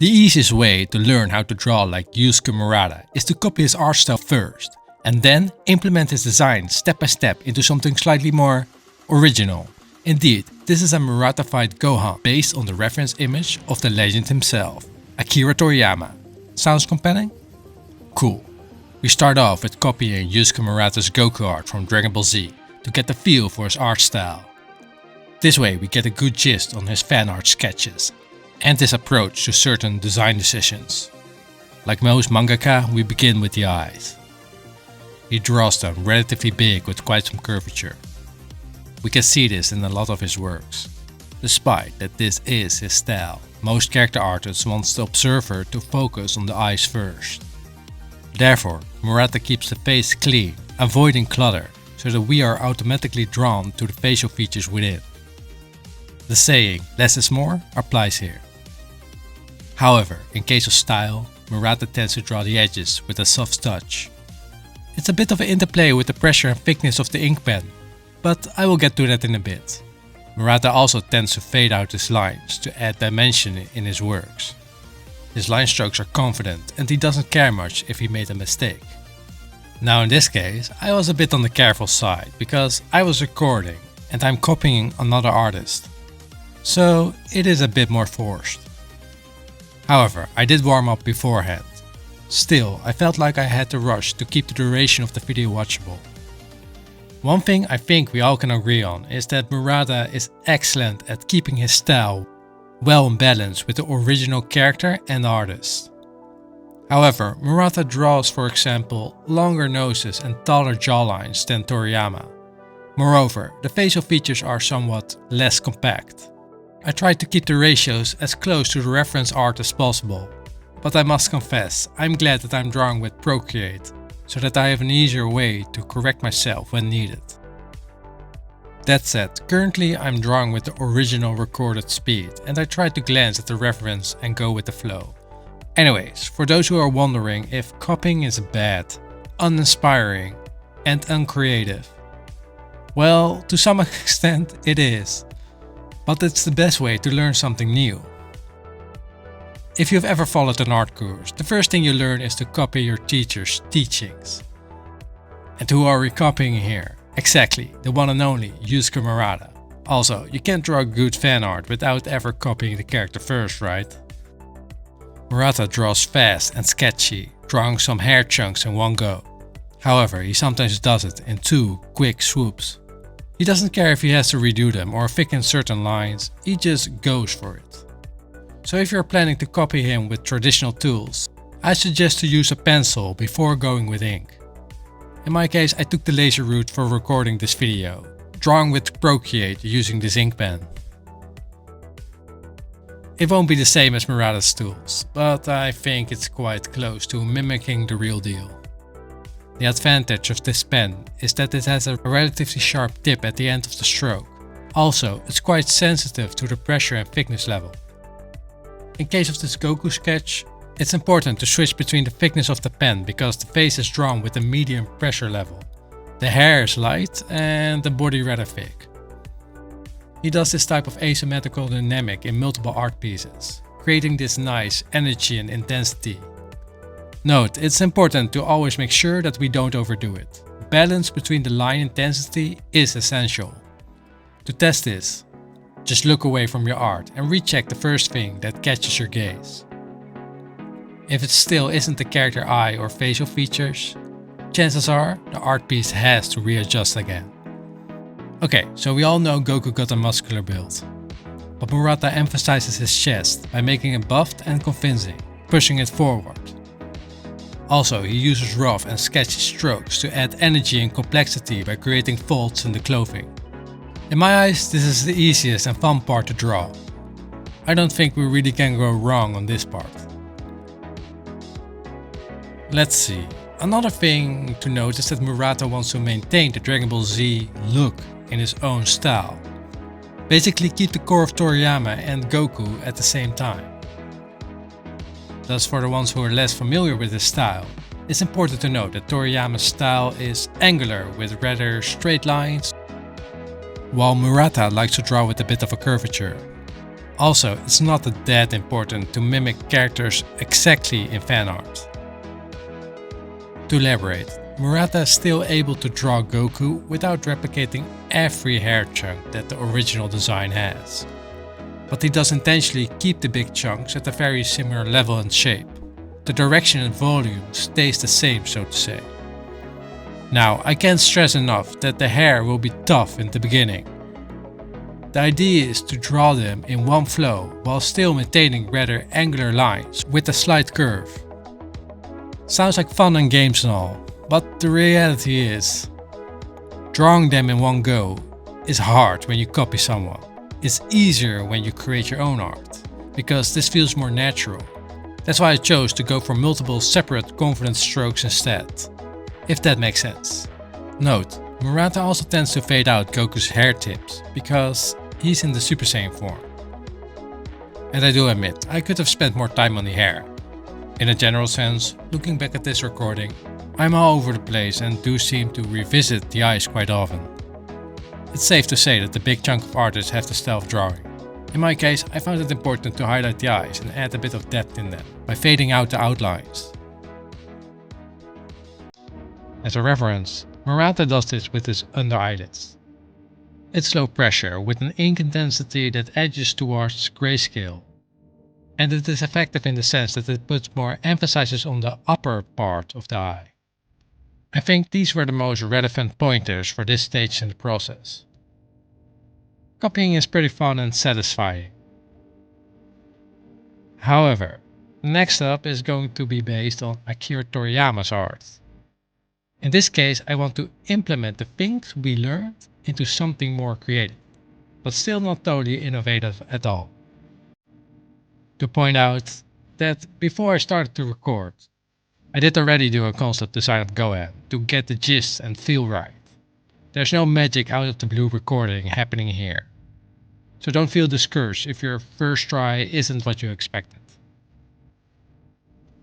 The easiest way to learn how to draw like Yusuke Murata is to copy his art style first, and then implement his design step by step into something slightly more original. Indeed, this is a Murata-fied Gohan based on the reference image of the legend himself, Akira Toriyama. Sounds compelling? Cool. We start off with copying Yusuke Murata's Goku art from Dragon Ball Z to get the feel for his art style. This way we get a good gist on his fan art sketches and his approach to certain design decisions. Like most mangaka, we begin with the eyes. He draws them relatively big with quite some curvature. We can see this in a lot of his works. Despite that this is his style, most character artists want the observer to focus on the eyes first. Therefore, Murata keeps the face clean, avoiding clutter, so that we are automatically drawn to the facial features within. The saying, less is more, applies here. However, in case of style, Murata tends to draw the edges with a soft touch. It's a bit of an interplay with the pressure and thickness of the ink pen, but I will get to that in a bit. Murata also tends to fade out his lines to add dimension in his works. His line strokes are confident and he doesn't care much if he made a mistake. Now in this case, I was a bit on the careful side because I was recording and I'm copying another artist. So it is a bit more forced. However, I did warm up beforehand. Still, I felt like I had to rush to keep the duration of the video watchable. One thing I think we all can agree on is that Murata is excellent at keeping his style well in balance with the original character and artist. However, Murata draws, for example, longer noses and taller jawlines than Toriyama. Moreover, the facial features are somewhat less compact. I tried to keep the ratios as close to the reference art as possible, but I must confess, I'm glad that I'm drawing with Procreate, so that I have an easier way to correct myself when needed. That said, currently I'm drawing with the original recorded speed and I try to glance at the reference and go with the flow. Anyways, for those who are wondering if copying is bad, uninspiring and uncreative, well, to some extent it is. But it's the best way to learn something new. If you've ever followed an art course, the first thing you learn is to copy your teacher's teachings. And who are we copying here? Exactly, the one and only Yusuke Murata. Also, you can't draw good fan art without ever copying the character first, right? Murata draws fast and sketchy, drawing some hair chunks in one go. However, he sometimes does it in 2 quick swoops. He doesn't care if he has to redo them or thicken certain lines, he just goes for it. So if you're planning to copy him with traditional tools, I suggest to use a pencil before going with ink. In my case, I took the laser route for recording this video, drawing with Procreate using this ink pen. It won't be the same as Murata's tools, but I think it's quite close to mimicking the real deal. The advantage of this pen is that it has a relatively sharp tip at the end of the stroke. Also, it's quite sensitive to the pressure and thickness level. In case of this Goku sketch, it's important to switch between the thickness of the pen because the face is drawn with a medium pressure level. The hair is light and the body rather thick. He does this type of asymmetrical dynamic in multiple art pieces, creating this nice energy and intensity. Note, it's important to always make sure that we don't overdo it. Balance between the line intensity is essential. To test this, just look away from your art and recheck the first thing that catches your gaze. If it still isn't the character eye or facial features, chances are the art piece has to readjust again. Okay, so we all know Goku got a muscular build. But Murata emphasizes his chest by making it buffed and convincing, pushing it forward. Also, he uses rough and sketchy strokes to add energy and complexity by creating folds in the clothing. In my eyes, this is the easiest and fun part to draw. I don't think we really can go wrong on this part. Let's see. Another thing to note is that Murata wants to maintain the Dragon Ball Z look in his own style. Basically keep the core of Toriyama and Goku at the same time. Thus, for the ones who are less familiar with his style, it's important to note that Toriyama's style is angular with rather straight lines, while Murata likes to draw with a bit of a curvature. Also, it's not that important to mimic characters exactly in fan art. To elaborate, Murata is still able to draw Goku without replicating every hair chunk that the original design has. But he does intentionally keep the big chunks at a very similar level and shape. The direction and volume stays the same, so to say. Now, I can't stress enough that the hair will be tough in the beginning. The idea is to draw them in one flow while still maintaining rather angular lines with a slight curve. Sounds like fun and games and all, but the reality is, drawing them in one go is hard when you copy someone. It's easier when you create your own art, because this feels more natural. That's why I chose to go for multiple separate confident strokes instead, if that makes sense. Note, Murata also tends to fade out Goku's hair tips, because he's in the Super Saiyan form. And I do admit, I could have spent more time on the hair. In a general sense, looking back at this recording, I'm all over the place and do seem to revisit the eyes quite often. It's safe to say that the big chunk of artists have the style of drawing. In my case, I found it important to highlight the eyes and add a bit of depth in them by fading out the outlines. As a reference, Murata does this with his under eyelids. It's low pressure with an ink intensity that edges towards grayscale. And it is effective in the sense that it puts more emphasis on the upper part of the eye. I think these were the most relevant pointers for this stage in the process. Copying is pretty fun and satisfying. However, next up is going to be based on Akira Toriyama's art. In this case, I want to implement the things we learned into something more creative, but still not totally innovative at all. To point out that before I started to record, I did already do a concept design of Gohan to get the gist and feel right. There's no magic out of the blue recording happening here. So don't feel discouraged if your first try isn't what you expected.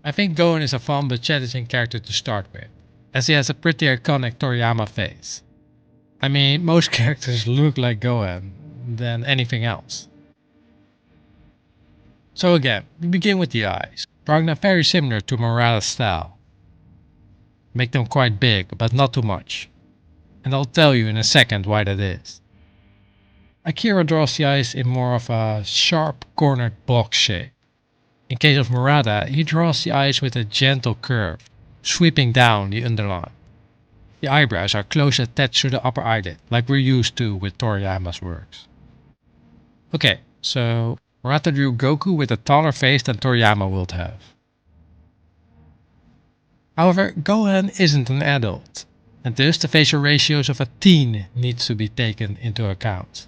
I think Gohan is a fun but challenging character to start with, as he has a pretty iconic Toriyama face. I mean, most characters look like Gohan than anything else. So again, we begin with the eyes, drawing them very similar to Murata's style. Make them quite big, but not too much. And I'll tell you in a second why that is. Akira draws the eyes in more of a sharp cornered box shape. In case of Murata, he draws the eyes with a gentle curve, sweeping down the underline. The eyebrows are close attached to the upper eyelid, like we're used to with Toriyama's works. Okay, so Murata drew Goku with a taller face than Toriyama would have. However, Gohan isn't an adult, and thus the facial ratios of a teen needs to be taken into account.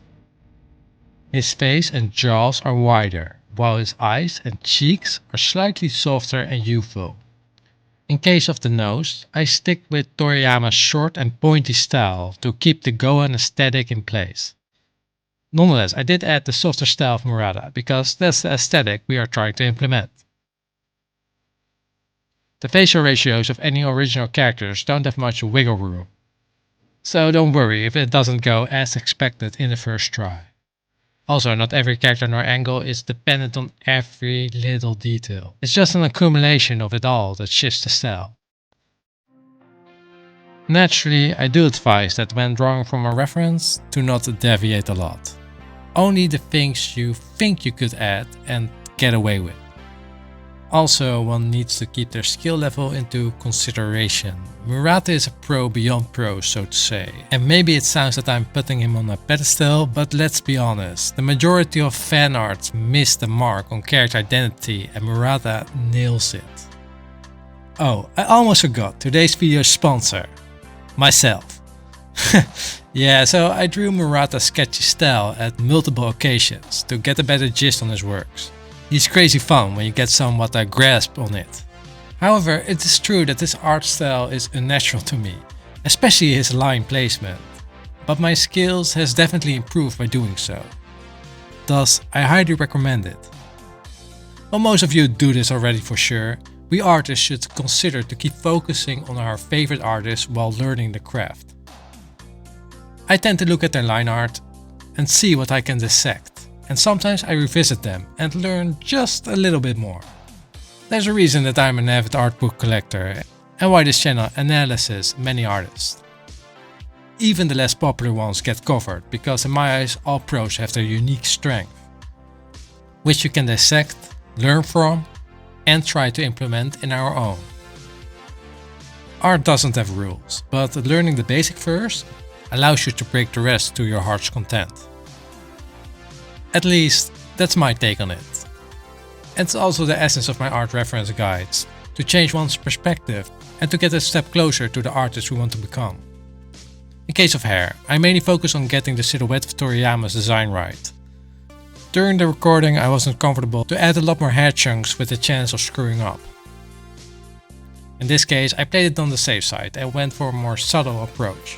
His face and jaws are wider, while his eyes and cheeks are slightly softer and youthful. In case of the nose, I stick with Toriyama's short and pointy style to keep the Gohan aesthetic in place. Nonetheless, I did add the softer style of Murata because that's the aesthetic we are trying to implement. The facial ratios of any original characters don't have much wiggle room, so don't worry if it doesn't go as expected in the first try. Also, not every character nor angle is dependent on every little detail. It's just an accumulation of it all that shifts the style. Naturally, I do advise that when drawing from a reference, to not deviate a lot. Only the things you think you could add and get away with. Also, one needs to keep their skill level into consideration. Murata is a pro beyond pro, so to say. And maybe it sounds that I'm putting him on a pedestal, but let's be honest. The majority of fan art miss the mark on character identity and Murata nails it. Oh, I almost forgot today's video sponsor. Myself. Yeah, so I drew Murata's sketchy style at multiple occasions to get a better gist on his works. He's crazy fun when you get somewhat a grasp on it. However, it is true that this art style is unnatural to me, especially his line placement. But my skills has definitely improved by doing so. Thus, I highly recommend it. While most of you do this already for sure, we artists should consider to keep focusing on our favorite artists while learning the craft. I tend to look at their line art and see what I can dissect, and sometimes I revisit them and learn just a little bit more. There's a reason that I'm an avid art book collector and why this channel analyzes many artists. Even the less popular ones get covered because in my eyes all pros have their unique strength, which you can dissect, learn from and try to implement in our own. Art doesn't have rules, but learning the basic first allows you to break the rest to your heart's content. At least, that's my take on it. And it's also the essence of my art reference guides, to change one's perspective and to get a step closer to the artist we want to become. In case of hair, I mainly focus on getting the silhouette of Toriyama's design right. During the recording I wasn't comfortable to add a lot more hair chunks with the chance of screwing up. In this case I played it on the safe side and went for a more subtle approach.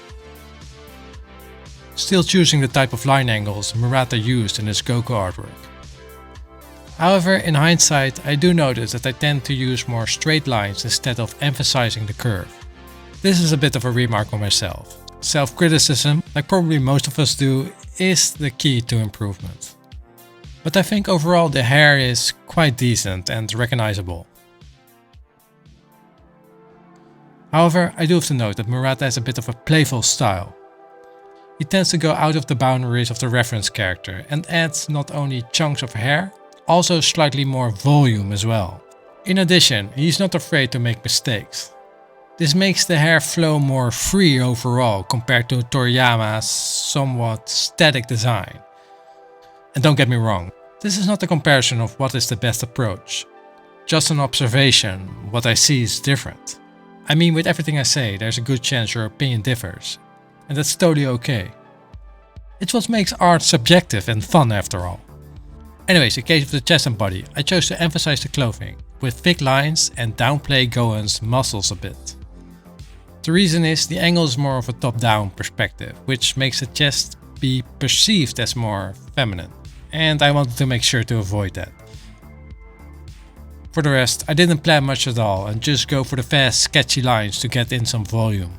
Still choosing the type of line angles Murata used in his Goku artwork. However, in hindsight I do notice that I tend to use more straight lines instead of emphasizing the curve. This is a bit of a remark on myself. Self-criticism, like probably most of us do, is the key to improvement. But I think overall the hair is quite decent and recognizable. However, I do have to note that Murata has a bit of a playful style. He tends to go out of the boundaries of the reference character and adds not only chunks of hair, also slightly more volume as well. In addition, he's not afraid to make mistakes. This makes the hair flow more free overall compared to Toriyama's somewhat static design. And don't get me wrong, this is not a comparison of what is the best approach. Just an observation, what I see is different. I mean, with everything I say, there's a good chance your opinion differs. And that's totally okay. It's what makes art subjective and fun after all. Anyways, in case of the chest and body, I chose to emphasize the clothing, with thick lines and downplay Gohan's muscles a bit. The reason is the angle is more of a top-down perspective, which makes the chest be perceived as more feminine, and I wanted to make sure to avoid that. For the rest, I didn't plan much at all and just go for the fast, sketchy lines to get in some volume.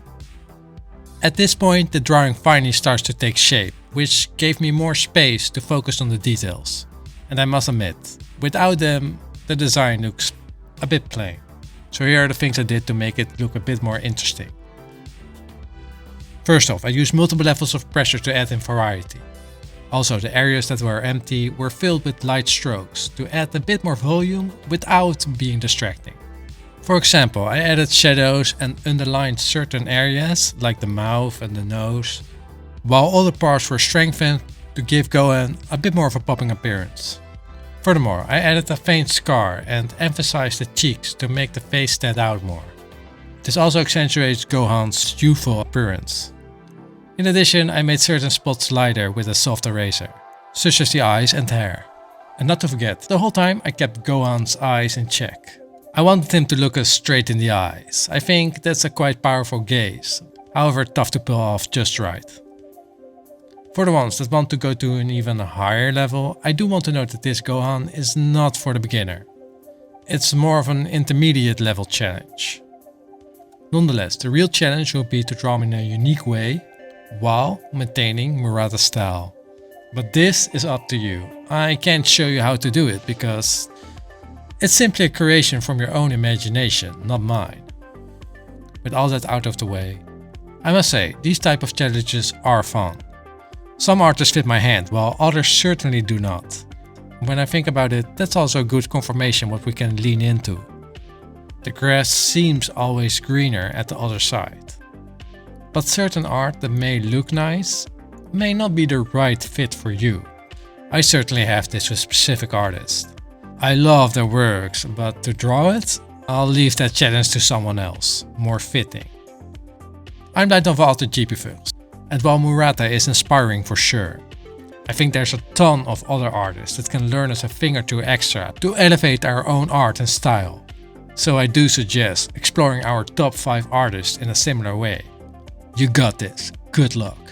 At this point, the drawing finally starts to take shape, which gave me more space to focus on the details. And I must admit, without them, the design looks a bit plain. So here are the things I did to make it look a bit more interesting. First off, I used multiple levels of pressure to add in variety. Also, the areas that were empty were filled with light strokes to add a bit more volume without being distracting. For example, I added shadows and underlined certain areas like the mouth and the nose, while other parts were strengthened to give Gohan a bit more of a popping appearance. Furthermore, I added a faint scar and emphasized the cheeks to make the face stand out more. This also accentuates Gohan's youthful appearance. In addition, I made certain spots lighter with a soft eraser, such as the eyes and hair. And not to forget, the whole time I kept Gohan's eyes in check. I wanted him to look us straight in the eyes. I think that's a quite powerful gaze, however tough to pull off just right. For the ones that want to go to an even higher level, I do want to note that this Gohan is not for the beginner. It's more of an intermediate level challenge. Nonetheless, the real challenge will be to draw him in a unique way, while maintaining Murata's style. But this is up to you. I can't show you how to do it because it's simply a creation from your own imagination, not mine. With all that out of the way, I must say, these type of challenges are fun. Some artists fit my hand, while others certainly do not. When I think about it, that's also a good confirmation what we can lean into. The grass seems always greener at the other side. But certain art that may look nice may not be the right fit for you. I certainly have this with specific artists. I love their works, but to draw it, I'll leave that challenge to someone else, more fitting. I'm Light of Alter GP Films, and while Murata is inspiring for sure, I think there's a ton of other artists that can learn us a thing or two extra to elevate our own art and style. So I do suggest exploring our top 5 artists in a similar way. You got this. Good luck.